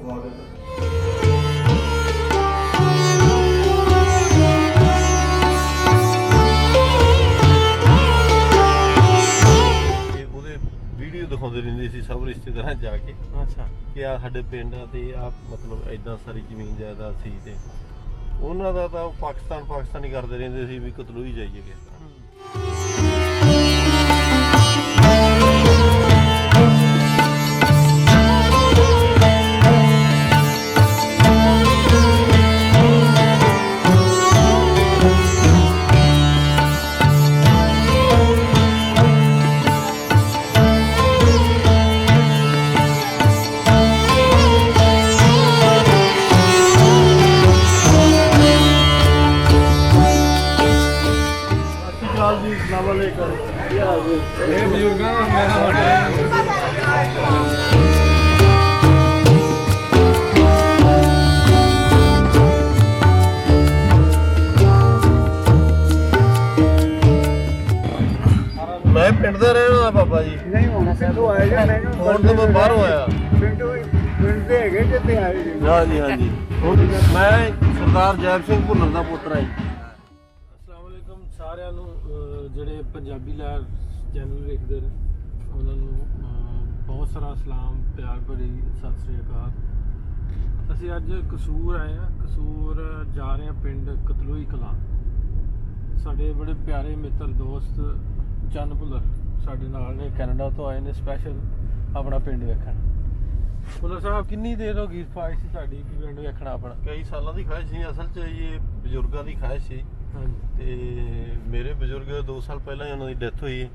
Video ਦਿਖਾਉਂਦੇ ਰਹਿੰਦੇ ਸੀ ਸਭ ਰਿਸ਼ਤੇਦਾਰਾਂ ਜਾ ਕੇ। ਅੱਛਾ ਕਿ ਆ ਸਾਡੇ ਪਿੰਡ ਆ ਤੇ ਆ ਮਤਲਬ ਇਦਾਂ ਸਾਰੀ ਜ਼ਮੀਨ ਜਾਇਦਾਦ ਸੀ ਤੇ ਉਹਨਾਂ ਦਾ ਤਾਂ ਪਾਕਿਸਤਾਨੀ ਕਰਦੇ ਰਹਿੰਦੇ ਸੀ ਵੀ ਕਤਲੂਈ ਜਾਈਏ ਕਿਸ ਤਰ੍ਹਾਂ। ਇਹ ਬਜ਼ੁਰਗਾਂ ਦਾ ਮੇਰਾ ਵੱਡਾ ਮੈਂ ਪਿੰਡ ਦਾ ਰਹਿਣ ਵਾਲਾ ਬਾਬਾ ਜੀ। ਨਹੀਂ ਹੁਣ ਪਿੰਡੋਂ ਆਏ ਜੀ ਮੈਨੂੰ ਹੁਣ ਤਾਂ ਮੈਂ ਬਾਹਰੋਂ ਆਇਆ। ਪਿੰਡ ਦੇ ਹੈਗੇ ਜਿੱਥੇ ਆਏ ਜੀ। ਹਾਂਜੀ ਮੈਂ ਸਰਦਾਰ ਜੈਬ ਸਿੰਘ ਭੁੱਲਰ ਦਾ ਪੁੱਤਰ ਹਾਂ ਜੀ। ਅਸਲਾਮ ਵਾਲੇਕੁਮ ਸਾਰਿਆਂ ਨੂੰ ਜਿਹੜੇ ਪੰਜਾਬੀ ਲਹਿਰ ਚੈਨਲ ਵੇਖਦੇ ਨੇ ਉਹਨਾਂ ਨੂੰ ਬਹੁਤ ਸਾਰਾ ਸਲਾਮ ਪਿਆਰ ਭਰੀ ਸਤਿ ਸ੍ਰੀ ਅਕਾਲ। ਅਸੀਂ ਅੱਜ ਕਸੂਰ ਆਏ ਹਾਂ। ਕਸੂਰ ਜਾ ਰਹੇ ਹਾਂ ਪਿੰਡ ਕਤਲੂਈ ਕਲਾਂ। ਸਾਡੇ ਬੜੇ ਪਿਆਰੇ ਮਿੱਤਰ ਦੋਸਤ ਚੰਨ ਭੁੱਲਰ ਸਾਡੇ ਨਾਲ ਨੇ, ਕੈਨੇਡਾ ਤੋਂ ਆਏ ਨੇ ਸਪੈਸ਼ਲ ਆਪਣਾ ਪਿੰਡ ਵੇਖਣ। ਭੁੱਲਰ ਸਾਹਿਬ ਕਿੰਨੀ ਦੇਰ ਹੋ ਗਈ ਖੁਆਇਸ਼ ਸੀ ਤੁਹਾਡੀ ਕਿ ਪਿੰਡ ਵੇਖਣਾ ਆਪਣਾ? ਕਈ ਸਾਲਾਂ ਦੀ ਖਾਹਿਸ਼ ਸੀ ਅਸਲ 'ਚ, ਇਹ ਬਜ਼ੁਰਗਾਂ ਦੀ ਖਾਹਿਸ਼ ਸੀ। ਹਾਂਜੀ ਤੇ ਮੇਰੇ ਬਜ਼ੁਰਗ 2 ਸਾਲ ਪਹਿਲਾਂ ਹੀ ਉਹਨਾਂ ਦੀ ਡੈਥ ਹੋਈ ਹੈ।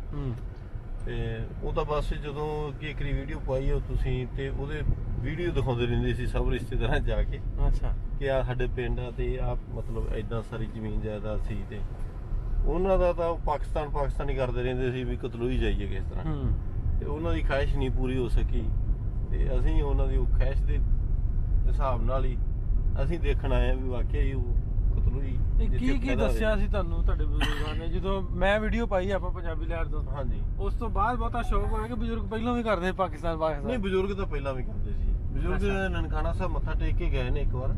ਤੇ ਉਹ ਤਾਂ ਬਸ ਜਦੋਂ ਕਿ ਇੱਕ ਵੀਡੀਓ ਪਾਈ ਉਹ ਤੁਸੀਂ ਤੇ ਉਹਦੇ ਵੀਡੀਓ ਦਿਖਾਉਂਦੇ ਰਹਿੰਦੇ ਸੀ ਸਭ ਰਿਸ਼ਤੇਦਾਰਾਂ ਜਾ ਕੇ। ਅੱਛਾ ਕਿ ਆ ਸਾਡੇ ਪਿੰਡ ਆ ਤੇ ਆ ਮਤਲਬ ਇਦਾਂ ਸਾਰੀ ਜ਼ਮੀਨ ਜਾਇਦਾਦ ਸੀ ਤੇ ਉਹਨਾਂ ਦਾ ਤਾਂ ਪਾਕਿਸਤਾਨੀ ਕਰਦੇ ਰਹਿੰਦੇ ਸੀ ਵੀ ਕਤਲੂਈ ਜਾਈਏ ਕਿਸ ਤਰ੍ਹਾਂ। ਤੇ ਉਹਨਾਂ ਦੀ ਖਾਹਿਸ਼ ਨਹੀਂ ਪੂਰੀ ਹੋ ਸਕੀ ਤੇ ਅਸੀਂ ਉਹਨਾਂ ਦੀ ਉਹ ਖਾਹਿਸ਼ ਦੇ ਹਿਸਾਬ ਨਾਲ ਹੀ ਅਸੀਂ ਦੇਖਣ ਆਏ ਆ ਵੀ ਵਾਕਿਆ ਹੀ ਉਹ ਕਤਲੂਈ ਕੀ ਦੱਸਿਆ ਸੀ ਤੁਹਾਨੂੰ ਤੁਹਾਡੇ ਬਜ਼ੁਰਗਾਂ ਨੇ ਜਦੋਂ ਮੈਂ ਵੀਡੀਓ ਪਾਈ ਆਪਾਂ ਪੰਜਾਬੀ ਲਹਿਰ ਤੋਂ? ਹਾਂਜੀ ਉਸ ਉਸ ਤੋਂ ਬਾਅਦ ਬਹੁਤਾ ਸ਼ੌਕ ਹੋਇਆ ਕਿ ਬਜ਼ੁਰਗ ਪਹਿਲਾਂ ਵੀ ਕਰਦੇ ਪਾਕਿਸਤਾਨ ਨਹੀਂ ਬਜ਼ੁਰਗ ਤਾਂ ਪਹਿਲਾਂ ਵੀ ਕਰਦੇ ਸੀ। ਬਜ਼ੁਰਗ ਨਨਕਾਣਾ ਸਾਹਿਬ ਮੱਥਾ ਟੇਕ ਕੇ ਗਏ ਨੇ ਇੱਕ ਵਾਰ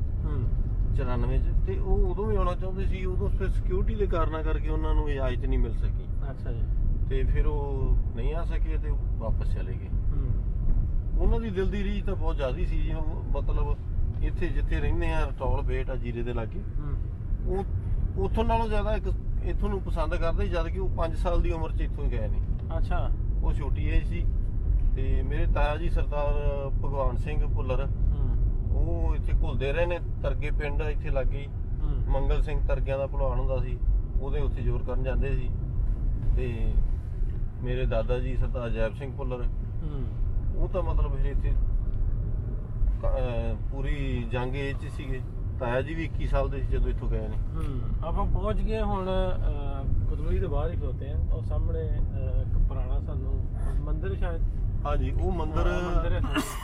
94 ਚ ਤੇ ਉਹ ਉਦੋਂ ਵੀ ਆਉਣਾ ਚਾਹੁੰਦੇ ਸੀ। ਉਦੋਂ ਫਿਰ ਸਿਕਿਉਰਿਟੀ ਦੇ ਕਾਰਨਾਂ ਕਰਕੇ ਉਹਨਾਂ ਨੂੰ ਇਜਾਜ਼ਤ ਨਹੀਂ ਮਿਲ ਸਕੀ। ਅੱਛਾ ਜੀ। ਤੇ ਫਿਰ ਉਹ ਨਹੀਂ ਆ ਸਕੇ ਤੇ ਵਾਪਸ ਚਲੇ ਗਏ। ਉਹਨਾਂ ਦੀ ਦਿਲ ਦੀ ਰੀਝ ਤਾਂ ਬਹੁਤ ਜ਼ਿਆਦਾ ਸੀ ਜੀ। ਮਤਲਬ ਇੱਥੇ ਜਿੱਥੇ ਰਹਿੰਦੇ ਆ ਰਟੌਲ ਬੇਟ ਆ ਜੀਰੇ ਦੇ ਲਾਗੇ, ਉਹ ਉੱਥੋਂ ਨਾਲੋਂ ਜ਼ਿਆਦਾ ਇੱਥੋਂ ਨੂੰ ਪਸੰਦ ਕਰਦੇ ਜਦ ਕਿ ਉਹ 5 ਸਾਲ ਦੀ ਉਮਰ 'ਚ ਇੱਥੋਂ ਹੀ ਗਏ ਨੇ। ਅੱਛਾ ਉਹ ਛੋਟੀ ਏਜ ਸੀ। ਤੇ ਮੇਰੇ ਤਾਇਆ ਜੀ ਸਰਦਾਰ ਭਗਵਾਨ ਸਿੰਘ ਭੁੱਲਰ ਉਹ ਇੱਥੇ ਘੁਲਦੇ ਰਹੇ ਨੇ। ਤਰਗੇ ਪਿੰਡ ਇੱਥੇ ਲਾਗੇ ਹੀ ਮੰਗਲ ਸਿੰਘ ਤਰਗਿਆਂ ਦਾ ਭਲਵਾਨ ਹੁੰਦਾ ਸੀ, ਉਹਦੇ ਉੱਥੇ ਜ਼ੋਰ ਕਰਨ ਜਾਂਦੇ ਸੀ। ਤੇ ਮੇਰੇ ਦਾਦਾ ਜੀ ਸਰਦਾਰ ਜੈਬ ਸਿੰਘ ਭੁੱਲਰ ਉਹ ਤਾਂ ਮਤਲਬ ਫਿਰ ਇੱਥੇ ਪੂਰੀ ਜੰਗ ਏਜ 'ਚ ਸੀਗੇ। ਤਾਇਆ ਜੀ ਵੀ 21 ਸਾਲ ਦੇ ਸੀ ਜਦੋਂ ਇੱਥੋਂ ਗਏ ਨੇ। ਆਪਾਂ ਪਹੁੰਚ ਗਏ ਹੁਣ ਕਤਲੂਈ ਦੇ ਬਾਹਰ ਹੀ ਖਲੋਤੇ ਆ। ਉਹ ਸਾਹਮਣੇ ਇੱਕ ਪੁਰਾਣਾ ਸਾਨੂੰ ਮੰਦਿਰ ਸ਼ਾਇਦ। ਹਾਂਜੀ ਉਹ ਮੰਦਿਰ ਹੈ।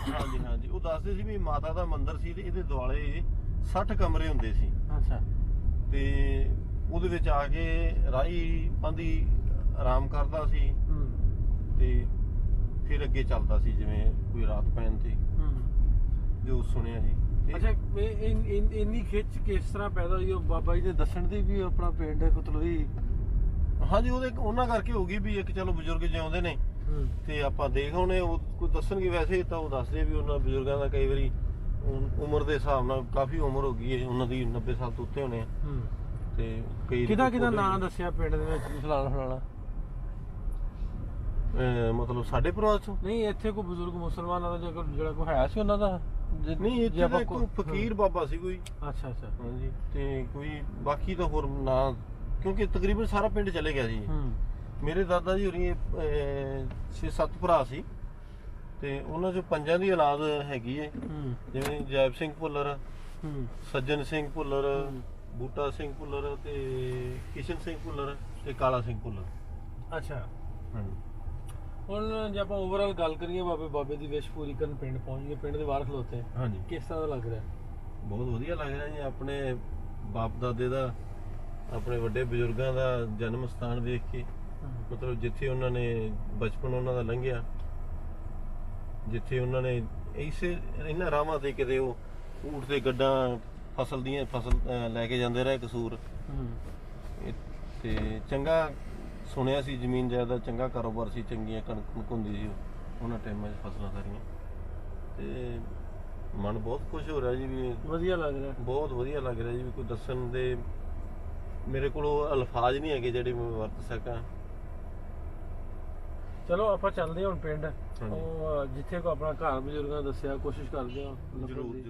ਹਾਂਜੀ ਉਹ ਦੱਸਦੇ ਸੀ ਵੀ ਮਾਤਾ ਦਾ ਮੰਦਿਰ ਸੀ ਤੇ ਇਹਦੇ ਦੁਆਲੇ 60 ਕਮਰੇ ਹੁੰਦੇ ਸੀ। ਅੱਛਾ ਤੇ ਉਹਦੇ ਵਿੱਚ ਆ ਕੇ ਰਾਹੀ ਪਾਂਦੀ ਆਰਾਮ ਕਰਦਾ ਸੀ ਤੇ ਫਿਰ ਅੱਗੇ ਚੱਲਦਾ ਸੀ ਜਿਵੇਂ ਕੋਈ ਰਾਤ ਪੈਣ ਤੇ ਜੋ ਸੁਣਿਆ ਜੀ। ਅੱਛਾ ਇੰਨੀ ਖਿੱਚ ਕਿਸ ਤਰ੍ਹਾਂ ਪੈਦਾ ਹੋਈ? ਉਹ ਬਾਬਾ ਜੀ ਦੇ ਦੱਸਣ ਦੀ ਵੀ ਆਪਣਾ ਪਿੰਡ ਕਤਲੂਈ? ਹਾਂਜੀ ਉਹਨਾਂ ਕਰਕੇ ਹੋ ਗਈ ਵੀ ਇੱਕ ਚਲੋ ਬਜ਼ੁਰਗ ਜਿਉਂਦੇ ਨੇ ਤੇ ਆਪਾਂ ਦੇਖ ਆਉਣੇ। ਉਹ ਕੋਈ ਦੱਸਣਗੇ ਵੈਸੇ ਤਾਂ ਉਹ ਦੱਸਦੇ ਵੀ ਉਹਨਾਂ ਬਜ਼ੁਰਗਾਂ ਦਾ ਕਈ ਵਾਰੀ ਉਮਰ ਦੇ ਹਿਸਾਬ ਨਾਲ ਕਾਫੀ ਉਮਰ ਹੋ ਗਈ ਹੈ ਉਹਨਾਂ ਦੀ, 90 ਸਾਲ ਤੋਂ ਉੱਤੇ ਹੋਣੇ ਆ। ਤੇ ਕਈ ਕਿਹਦਾ ਨਾਂ ਦੱਸਿਆ ਪਿੰਡ ਦੇ ਵਿੱਚ ਫਲਾਣਾ? ਮਤਲਬ ਸਾਡੇ ਪਰਿਵਾਰ ਚੋਂ ਨਹੀਂ, ਇੱਥੇ ਕੋਈ ਬਜ਼ੁਰਗ ਮੁਸਲਮਾਨਾਂ ਦਾ ਜਿਹੜਾ ਕੋਈ ਹੈ ਸੀ ਉਹਨਾਂ ਦਾ? ਨਹੀਂ ਇੱਥੇ ਤਾਂ ਕੋਈ ਫਕੀਰ ਬਾਬਾ ਸੀ ਕੋਈ। ਅੱਛਾ ਹਾਂਜੀ ਤੇ ਕੋਈ ਬਾਕੀ ਤਾਂ ਹੋਰ ਨਾਂ ਕਿਉਂਕਿ ਤਕਰੀਬਨ ਸਾਰਾ ਪਿੰਡ ਚਲੇ ਗਿਆ ਜੀ। ਮੇਰੇ ਦਾਦਾ ਜੀ ਹੋਰੀ 6-7 ਭਰਾ ਸੀ ਤੇ ਉਹਨਾਂ ਚੋਂ 5 ਦੀ ਔਲਾਦ ਹੈਗੀ ਹੈ, ਜਿਵੇਂ ਜੈਬ ਸਿੰਘ ਭੁੱਲਰ, ਸੱਜਣ ਸਿੰਘ ਭੁੱਲਰ, ਬੂਟਾ ਸਿੰਘ ਭੁੱਲਰ ਤੇ ਕਿਸ਼ਨ ਸਿੰਘ ਭੁੱਲਰ ਤੇ ਕਾਲਾ ਸਿੰਘ ਭੁੱਲਰ। ਅੱਛਾ ਹੁਣ ਜੇ ਆਪਾਂ ਓਵਰਆਲ ਗੱਲ ਕਰੀਏ ਬਾਬੇ ਦੀ ਵਿਸ਼ ਪੂਰੀ ਕਰਨ ਪਿੰਡ ਪਹੁੰਚ ਗਏ, ਪਿੰਡ ਦੇ ਬਾਹਰ ਖਲੋਤੇ। ਹਾਂਜੀ ਕਿਸ ਤਰ੍ਹਾਂ ਦਾ ਲੱਗ ਰਿਹਾ? ਬਹੁਤ ਵਧੀਆ ਲੱਗ ਰਿਹਾ ਜੀ। ਆਪਣੇ ਬਾਪ ਦਾਦੇ ਦਾ, ਆਪਣੇ ਵੱਡੇ ਬਜ਼ੁਰਗਾਂ ਦਾ ਜਨਮ ਸਥਾਨ ਵੇਖ ਕੇ, ਮਤਲਬ ਜਿੱਥੇ ਉਹਨਾਂ ਨੇ ਬਚਪਨ ਉਹਨਾਂ ਦਾ ਲੰਘਿਆ, ਜਿੱਥੇ ਉਹਨਾਂ ਨੇ ਇਸੇ ਇਹਨਾਂ ਰਾਵਾਂ ਤੇ ਕਿਤੇ ਉਹ ਊਠ ਤੇ ਗੱਡਾਂ ਫਸਲ ਲੈ ਕੇ ਜਾਂਦੇ ਰਹੇ ਕਸੂਰ। ਤੇ ਚੰਗਾ ਸੁਣਿਆ ਸੀ ਜ਼ਮੀਨ ਜਾਇਦਾਦ ਚੰਗਾ ਕਾਰੋਬਾਰ ਸੀ, ਚੰਗੀਆਂ ਕਣਕ ਹੁੰਦੀ ਸੀ ਉਹਨਾਂ ਟਾਈਮਾਂ 'ਚ ਫਸਲਾਂ ਸਾਰੀਆਂ। ਤੇ ਮਨ ਬਹੁਤ ਖੁਸ਼ ਹੋ ਰਿਹਾ ਜੀ ਵੀ ਵਧੀਆ ਲੱਗ ਰਿਹਾ, ਬਹੁਤ ਵਧੀਆ ਲੱਗ ਰਿਹਾ ਜੀ ਵੀ ਕੋਈ ਦੱਸਣ ਦੇ ਮੇਰੇ ਕੋਲ ਉਹ ਅਲਫਾਜ਼ ਨਹੀਂ ਹੈਗੇ ਜਿਹੜੇ ਮੈਂ ਵਰਤ ਸਕਾਂ। ਚਲੋ ਆਪਾਂ ਚੱਲਦੇ ਹਾਂ ਹੁਣ ਪਿੰਡ, ਉਹ ਜਿੱਥੇ ਕੋ ਆਪਣਾ ਘਰ ਬਜ਼ੁਰਗਾਂ ਦੱਸਿਆ, ਕੋਸ਼ਿਸ਼ ਕਰਦੇ ਹਾਂ ਜ਼ਰੂਰ।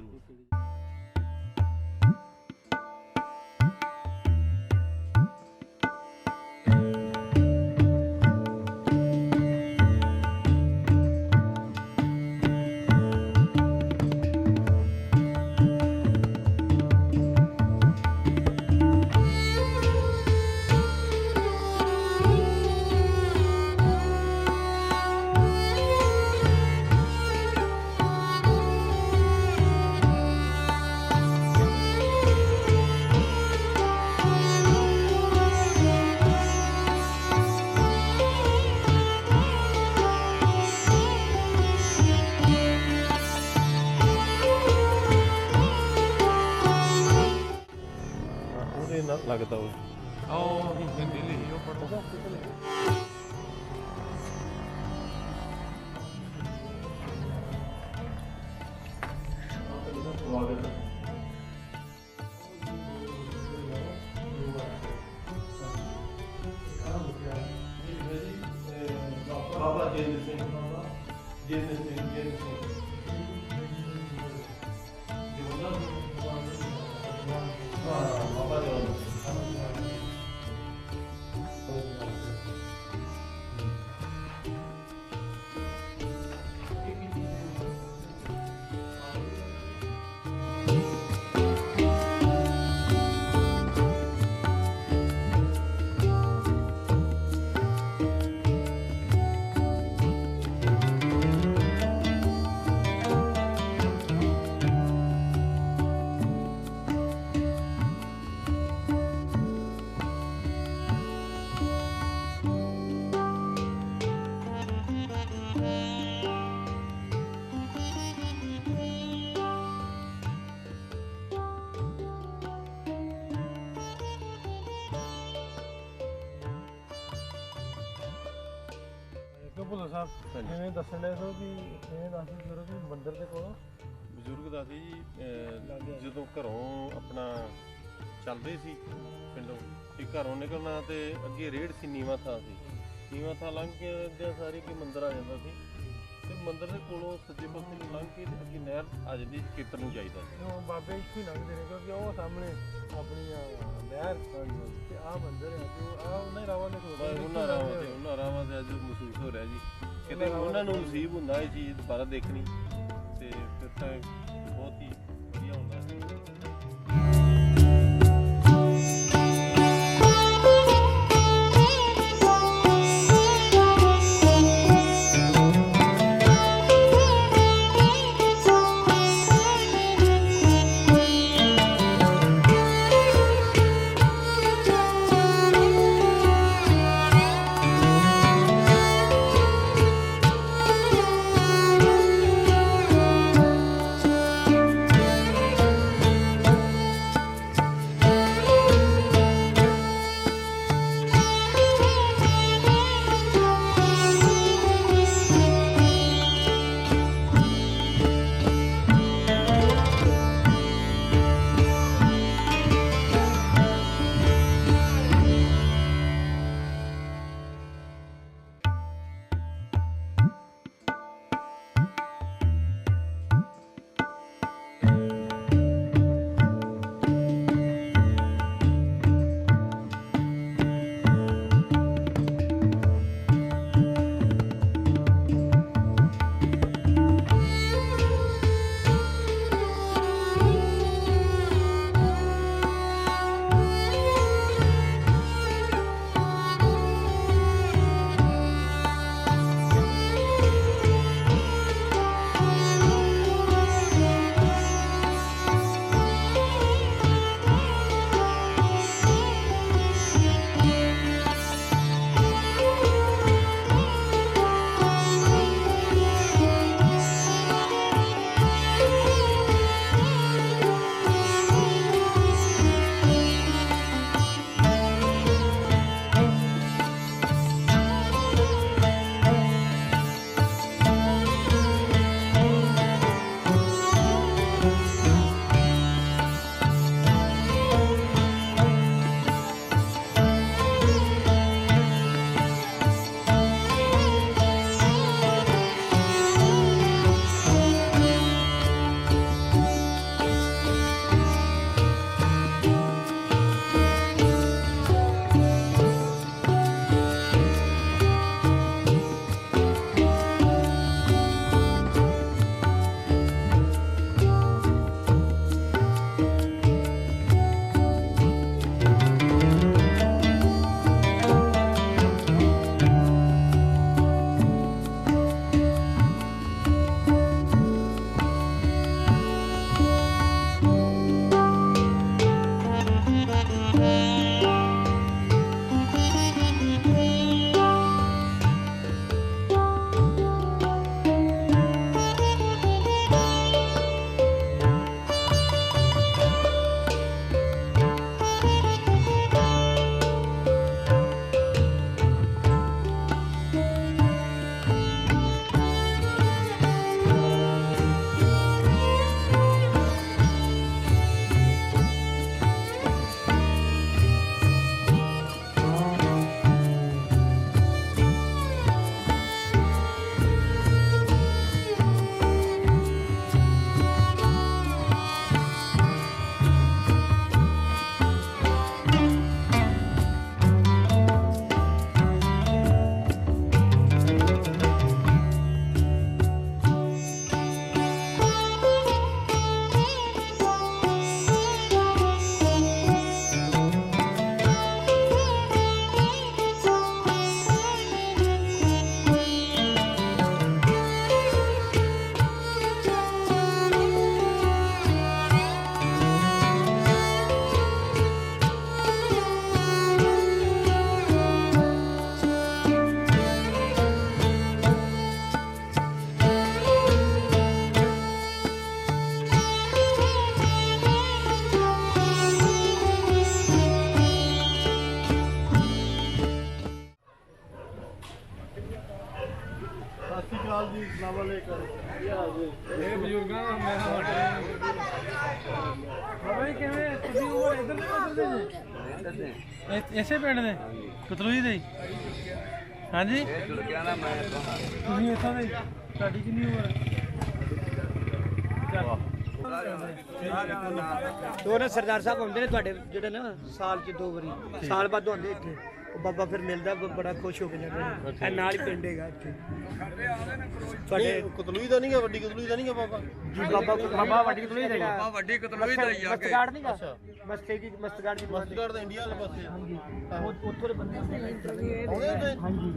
ਲੱਗਦਾ ਉਹ ਹਿੰਦੀ ਲਿਖੀ ਉਹ ਪੜ੍ਹੋ। ਬਾਬਾ ਜਿੰਦ ਸਿੰਘ ਬਾਬਾ ਜੀ ਭੁੱਲਰ ਸਾਹਿਬ ਜਿਵੇਂ ਦੱਸਣ ਦੇ ਸੋ ਕਿ ਇਹ ਦੱਸਦੇ ਜਰੂਰ ਕਿ ਮੰਦਿਰ ਦੇ ਕੋਲ ਬਜ਼ੁਰਗ ਦੱਸਦੇ ਜੀ ਜਦੋਂ ਘਰੋਂ ਆਪਣਾ ਚੱਲਦੇ ਸੀ ਪਿੰਡੋਂ ਤੇ ਘਰੋਂ ਨਿਕਲਣਾ ਤੇ ਅੱਗੇ ਰੇੜ ਸੀ, ਨੀਵਾਂ ਥਾਂ ਸੀ, ਨੀਵਾਂ ਥਾਂ ਲੰਘ ਕੇ ਅੱਗੇ ਸਾਰੀ ਕੀ ਮੰਦਿਰ ਆ ਜਾਂਦਾ ਸੀ ਤੇ ਮੰਦਿਰ ਦੇ ਕੋਲੋਂ ਸੱਜੇ ਪਾਸੇ ਨੂੰ ਲੰਘ ਕੇ ਅੱਗੇ ਨਹਿਰ ਆ ਜਾਂਦੀ, ਖੇਤਰ ਨੂੰ ਜਾਈਦਾ ਸੀ। ਉਹ ਬਾਬੇ ਇੱਥੇ ਹੀ ਲੰਘਦੇ ਨੇ ਕਿਉਂਕਿ ਉਹ ਸਾਹਮਣੇ ਆਪਣੀ ਨਹਿਰ ਤੇ ਆਹ ਮੰਦਿਰ ਹੈ ਤੇ ਆਹ ਉਹਨਾਂ ਰਾਵਾਂ ਦੇ ਕੋਲ ਉਹਨਾਂ ਰਾਵਾਂ ਤੇ ਅੱਜ ਮਹਿਸੂਸ ਹੋ ਰਿਹਾ ਜੀ ਕਿਤੇ ਉਹਨਾਂ ਨੂੰ ਨਸੀਬ ਹੁੰਦਾ ਇਹ ਚੀਜ਼ ਦੁਬਾਰਾ ਦੇਖਣੀ ਤੇ ਫਿਰ ਤਾਂ ਬਹੁਤ ਹੀ ਵਧੀਆ ਹੁੰਦਾ। ਇਹ ਬਜ਼ੁਰਗਾਂ ਦਾ ਮੈਂ ਬਾਬਾ ਜੀ ਕਿਵੇਂ ਤੁਸੀਂ ਉਹ ਇੱਧਰ ਦੇ ਇਸੇ ਪਿੰਡ ਦੇ ਕਤਲੂਈ ਦੇ ਹਾਂਜੀ ਤੁਸੀਂ ਇੱਥੋਂ ਦੇ ਤੁਹਾਡੀ ਕਿੰਨੀ ਉਮਰ ਦੋਨੇ ਸਰਦਾਰ ਸਾਹਿਬ ਆਉਂਦੇ ਨੇ ਤੁਹਾਡੇ ਜਿਹੜੇ ਨਾ ਸਾਲ 'ਚ 2 ਵਾਰੀ ਸਾਲ ਬਾਅਦ ਆਉਂਦੇ ਇੱਥੇ ਉਹ ਬਾਬਾ ਫਿਰ ਮਿਲਦਾ ਬੜਾ ਖੁਸ਼ ਹੋ ਕੇ ਜਾਂਦੇ ਨੇ ਇਹ ਨਾਲ ਹੀ ਪਿੰਡ ਹੈਗਾ ਇੱਥੇ ਤੁਹਾਡੇ ਕਤਲੂਈ ਦਾ ਨਹੀਂਗਾ, ਵੱਡੀ ਕਤਲੂਈ ਦਾ ਨਹੀਂਗਾ ਬਾਬਾ ਜੀ ਬਾਬਾ ਵੱਡੀ ਕਤਲੂਈ ਦਾ ਬਾਬਾ ਵੱਡੀ ਕਤਲੂਈ ਦਾ ਹੀ ਆ ਕੇ ਮਸਤਗਾੜ ਨਹੀਂਗਾ ਮਸਤਗਾੜ ਦੀ ਮਸਤਗੜ ਦਾ ਇੰਡੀਆ ਵਾਲੇ ਪਾਸੇ ਹਾਂਜੀ ਉੱਥੋਂ ਦੇ ਬੰਦੇ ਆਉਂਦੇ ਹਾਂਜੀ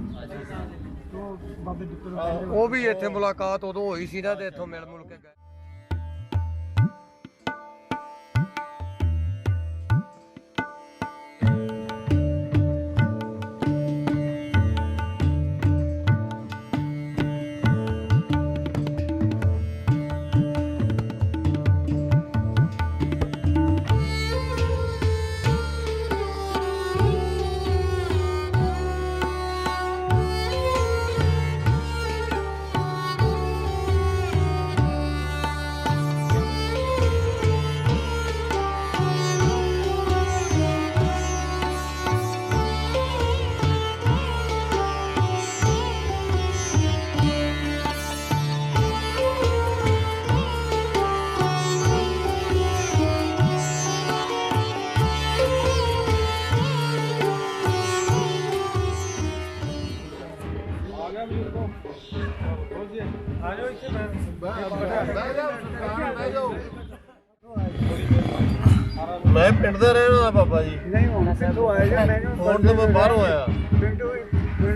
ਉਹ ਬਾਬੇ ਦਿੱਤਰ ਉਹ ਵੀ ਇੱਥੇ ਮੁਲਾਕਾਤ ਉਦੋਂ ਹੋਈ ਸੀ ਨਾ ਤੇ ਇੱਥੋਂ ਮਿਲ ਮੁਲ ਕੇ ਗਏ। ਮੈਂ ਪਿੰਡ ਦਾ ਰਹਿਣ ਵਾਲਾ ਬਾਬਾ ਜੀ। ਨਹੀਂ ਹੁਣ ਕਿੱਥੋਂ ਆਏ ਜੀ ਮੈਨੂੰ ਹੁਣ ਤਾਂ ਮੈਂ ਬਾਹਰੋਂ ਆਇਆ। ਪਿੰਡ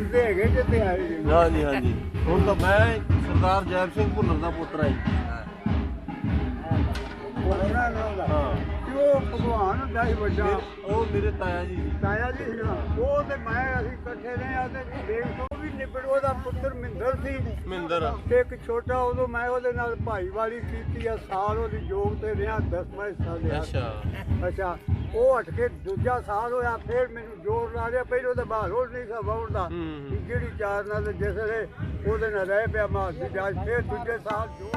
ਦੇ ਹੈਗੇ ਜਿੱਥੇ ਆਏ ਜੀ। ਹਾਂਜੀ ਹਾਂਜੀ, ਹੁਣ ਤਾਂ ਮੈਂ ਸਰਦਾਰ ਜੈਬ ਸਿੰਘ ਭੁੱਲਰ ਦਾ ਪੁੱਤਰ ਹਾਂ। ਉਹਨਾਂ ਨਾਲ ਦਾ ਹਾਂ, ਉਹ ਭਗਵਾਨ ਹੁੰਦਾ ਸੀ ਵੱਡਾ ਉਹ ਮੇਰੇ ਤਾਇਆ ਜੀ ਸੀ। ਤਾਇਆ ਜੀ ਸੀ ਨਾ, ਉਹ ਤੇ ਮੈਂ ਅਸੀਂ ਇਕੱਠੇ ਰਹੇ ਆ ਤੇ ਦੇਖ ਤੋਂ ਵੀ ਨਿਬੜ ਉਹਦਾ ਪੁੱਤਰ ਮਹਿੰਦਰ ਸੀ ਮਹਿੰਦਰ ਤੇ ਇੱਕ ਛੋਟਾ ਉਦੋਂ ਮੈਂ ਉਹਦੇ ਨਾਲ ਭਾਈਵਾਲੀ ਕੀਤੀ ਆ ਸਾਲ ਉਹਦੀ ਜੋਗ ਤੇ ਰਿਹਾ 10ਵਾਂ ਹਿੱਸਾ ਲਿਆ। ਅੱਛਾ ਉਹ ਹਟ ਕੇ ਦੂਜਾ ਸਾਲ ਹੋਇਆ ਫਿਰ ਮੈਨੂੰ ਜ਼ੋਰ ਲਾ ਰਿਹਾ ਪਹਿਲੋਂ ਤਾਂ ਬਾਹਰੋਂ ਨਹੀਂ ਸਾ ਵਾਉਂਦਾ ਜਿਹੜੀ ਚਾਰ ਨਾਲ ਜਿਸ ਵੇਲੇ ਉਹਦੇ ਨਾਲ ਰਹਿ ਪਿਆ ਮਾਸ ਦੀ ਜਾਜ ਫਿਰ ਦੂਜੇ ਸਾਲ ਜ਼ੋਰ